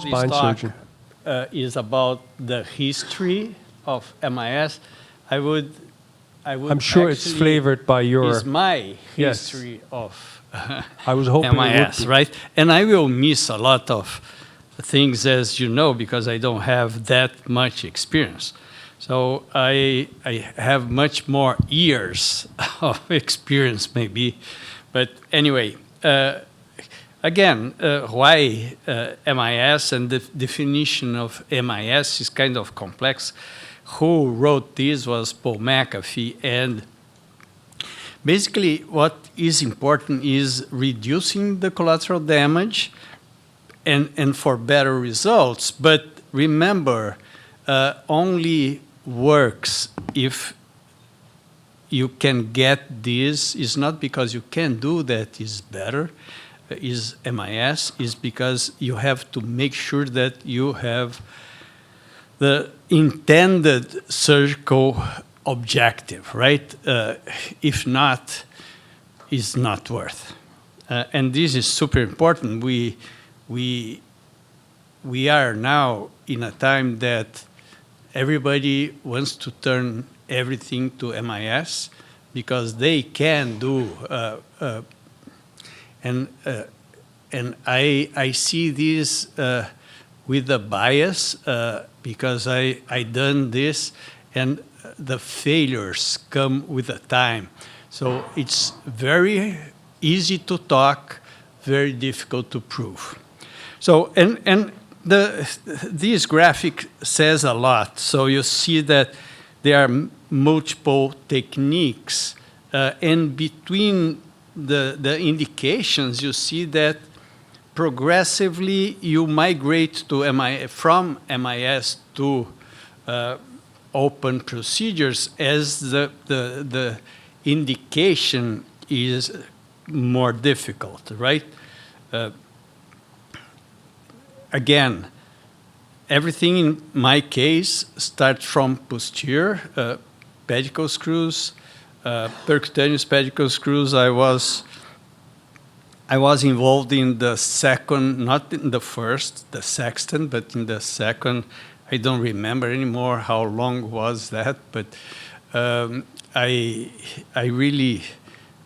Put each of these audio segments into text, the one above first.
this spine talk surgeon. is about the history of MIS, I would I'm sure it's actually- flavored by your... is my Yes. history of I was hoping it would MIS, be. right? And I will miss a lot of things, as you know, because I don't have that much experience. So I have much more years of experience, maybe. But anyway, again, why MIS and the definition of MIS is kind of complex. Who wrote this was Paul McAfee, and basically what is important is reducing the collateral damage and for better results. But remember, only works if you can get this. Is not because you can do that is better, is MIS, is because you have to make sure that you have the intended surgical objective, right? If not, it's not worth. And this is super important. We are now in a time that everybody wants to turn everything to MIS because they can do, and I see this with a bias because I done this, and the failures come with the time. So it's very easy to talk, very difficult to prove. So, and this graphic says a lot. So you see that there are multiple techniques, and between the indications, you see that progressively you migrate to from MIS to open procedures as the indication is more difficult, right? Again, everything in my case starts from posterior pedicle screws, percutaneous pedicle screws. I was involved in the second, not in the first, the sextant, but in the second. I don't remember anymore how long was that, but I really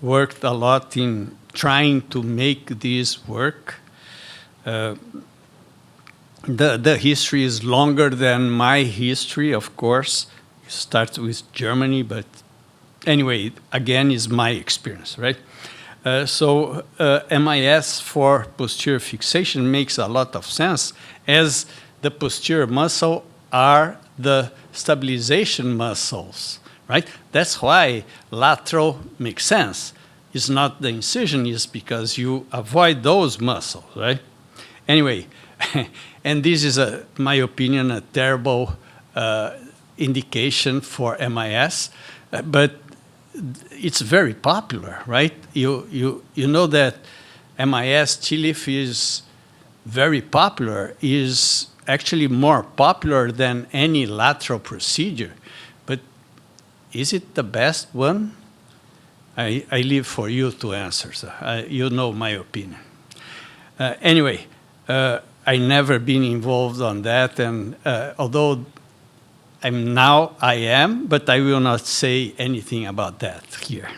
worked a lot in trying to make this work. The history is longer than my history, of course. It starts with Germany, but anyway, again, is my experience, right? So MIS for posterior fixation makes a lot of sense, as the posterior muscle are the stabilization muscles, right? That's why lateral makes sense. It's not the incision, it's because you avoid those muscles, right? Anyway, and this is, my opinion, a terrible indication for MIS, but it's very popular, right? You know that MIS TLIF is very popular, is actually more popular than any lateral procedure. But is it the best one? I leave for you to answer. So you know my opinion. Anyway, I never been involved on that, and although I am, but I will not say anything about that here.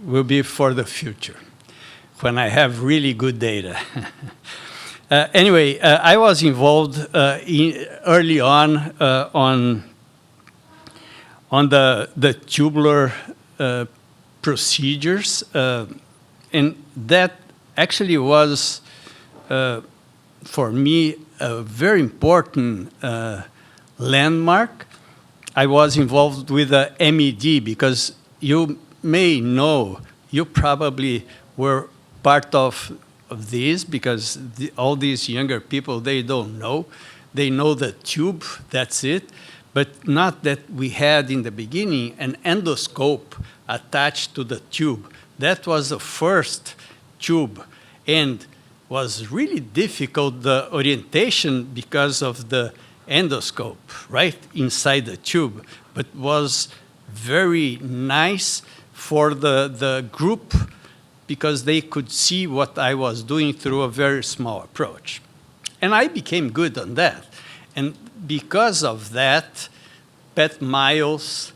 Will be for the future, when I have really good data. Anyway, I was involved early on the tubular procedures, and that actually was, for me, a very important landmark. I was involved with the MED because you may know, you probably were part of this, because all these younger people, they don't know. They know the tube, that's it, but not that we had in the beginning an endoscope attached to the tube. That was the first tube, and was really difficult, the orientation, because of the endoscope, right, inside the tube, but was very nice for the group because they could see what I was doing through a very small approach. And I became good on that. And because of that, Pat Miles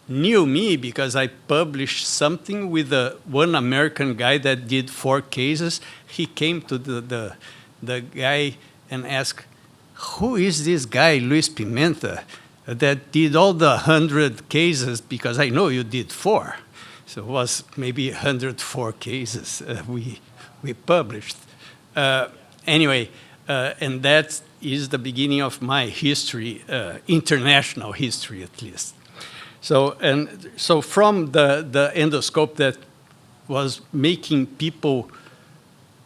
knew me because I published something with one American guy that did 4 cases. He came to the guy and asked, who is this guy, Luiz Pimenta, that did all the 100 cases, because I know you did 4. So it was maybe 104 cases we published. Anyway, and that is the beginning of my history, international history at least. So from the endoscope that was making people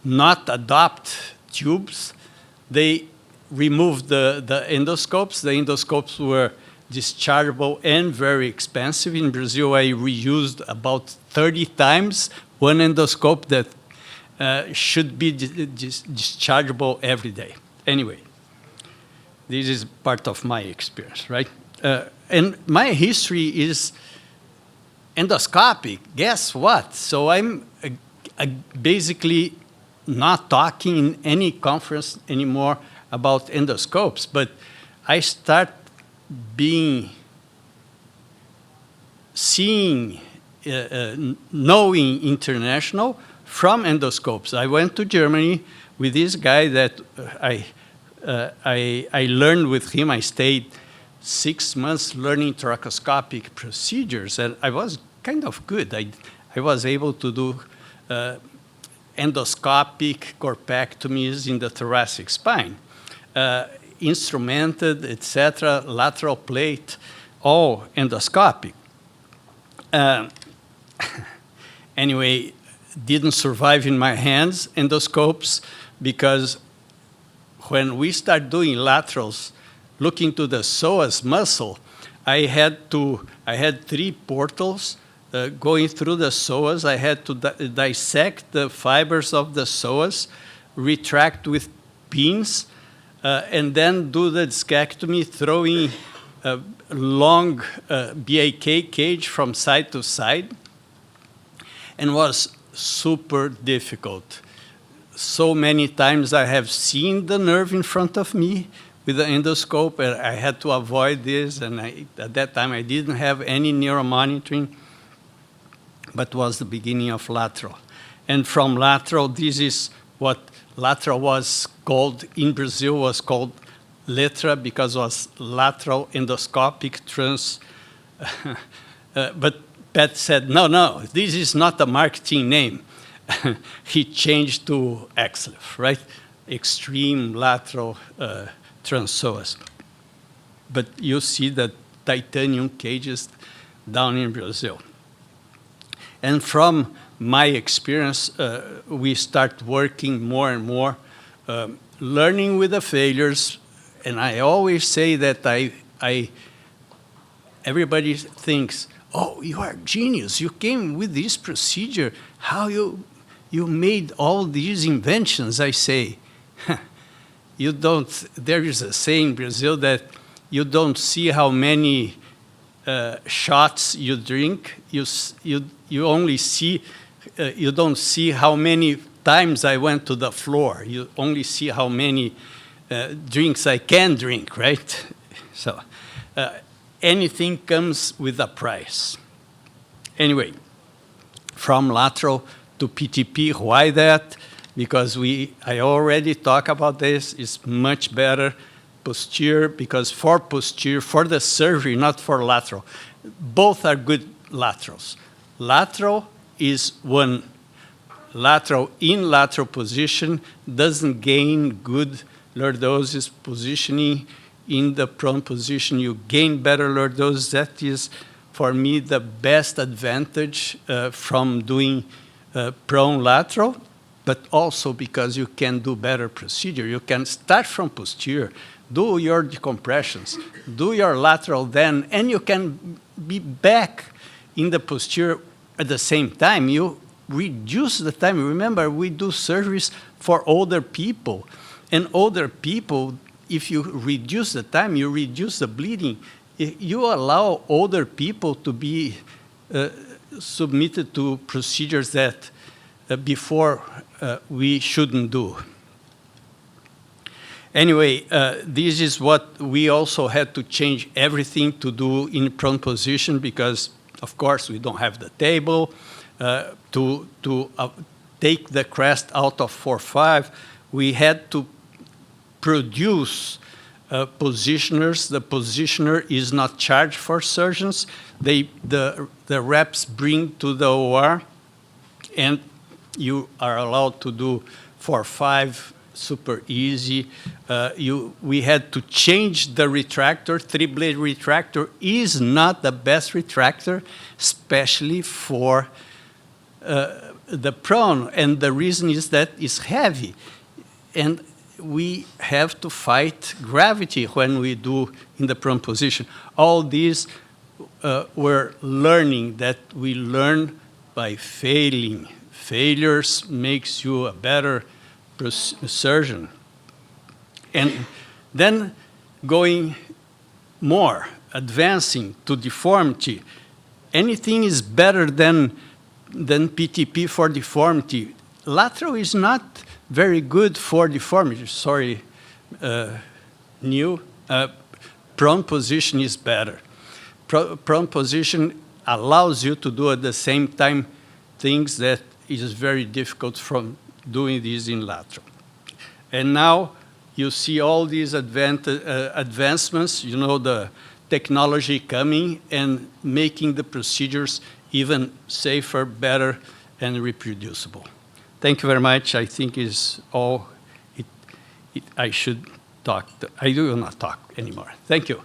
not adopt tubes, they removed the endoscopes. The endoscopes were dischargeable and very expensive. In Brazil, I reused about 30 times one endoscope that should be dischargeable every day. Anyway, this is part of my experience, right? And my history is endoscopic. Guess what? So I'm basically not talking in any conference anymore about endoscopes, but I start seeing, knowing international from endoscopes. I went to Germany with this guy that I learned with him. I stayed 6 months learning thoracoscopic procedures, and I was kind of good. I was able to do endoscopic corpectomies in the thoracic spine, instrumented, etc., lateral plate, all endoscopic. Anyway, didn't survive in my hands, endoscopes, because when we start doing laterals, looking to the psoas muscle, I had 3 portals going through the psoas. I had to dissect the fibers of the psoas, retract with pins, and then do the discectomy, throwing a long BAK cage from side to side, and was super difficult. So many times I have seen the nerve in front of me with the endoscope, and I had to avoid this, and at that time I didn't have any neuromonitoring, but was the beginning of lateral. And from lateral, this is what lateral was called, in Brazil was called letra, because it was lateral endoscopic trans. But Pat said, no, this is not a marketing name. He changed to XLIF, right? Extreme lateral transpsoas. But you see the titanium cages down in Brazil. And from my experience, we start working more and more, learning with the failures. And I always say that everybody thinks, oh, you are a genius. You came with this procedure. How you made all these inventions? I say, you don't, there is a saying in Brazil that you don't see how many shots you drink. You only see, you don't see how many times I went to the floor. You only see how many drinks I can drink, right? So anything comes with a price. Anyway, from lateral to PTP, why that? Because I already talked about this, it's much better posterior, because for posterior, for the surgery, not for lateral, both are good laterals. Lateral is one lateral in lateral position, doesn't gain good lordosis positioning. In the prone position, you gain better lordosis. That is, for me, the best advantage from doing prone lateral, but also because you can do better procedure. You can start from posterior, do your decompressions, do your lateral then, and you can be back in the posterior at the same time. You reduce the time. Remember, we do surgeries for older people, and older people, if you reduce the time, you reduce the bleeding. You allow older people to be submitted to procedures that before we shouldn't do. Anyway, this is what we also had to change everything to do in prone position because, of course, we don't have the table to take the crest out of 4-5. We had to produce positioners. The positioner is not charged for surgeons. The reps bring to the OR, and you are allowed to do 4-5, super easy. We had to change the retractor. Three-blade retractor is not the best retractor, especially for the prone. And the reason is that it's heavy. And we have to fight gravity when we do in the prone position. All these we're learning that we learn by failing. Failures makes you a better surgeon. And then going more, advancing to deformity, anything is better than PTP for deformity. Lateral is not very good for deformity. Sorry, prone position is better. Prone position allows you to do at the same time things that is very difficult from doing this in lateral. And now you see all these advancements, you know, the technology coming and making the procedures even safer, better, and reproducible. Thank you very much. I think is all I should talk. I will not talk anymore. Thank you.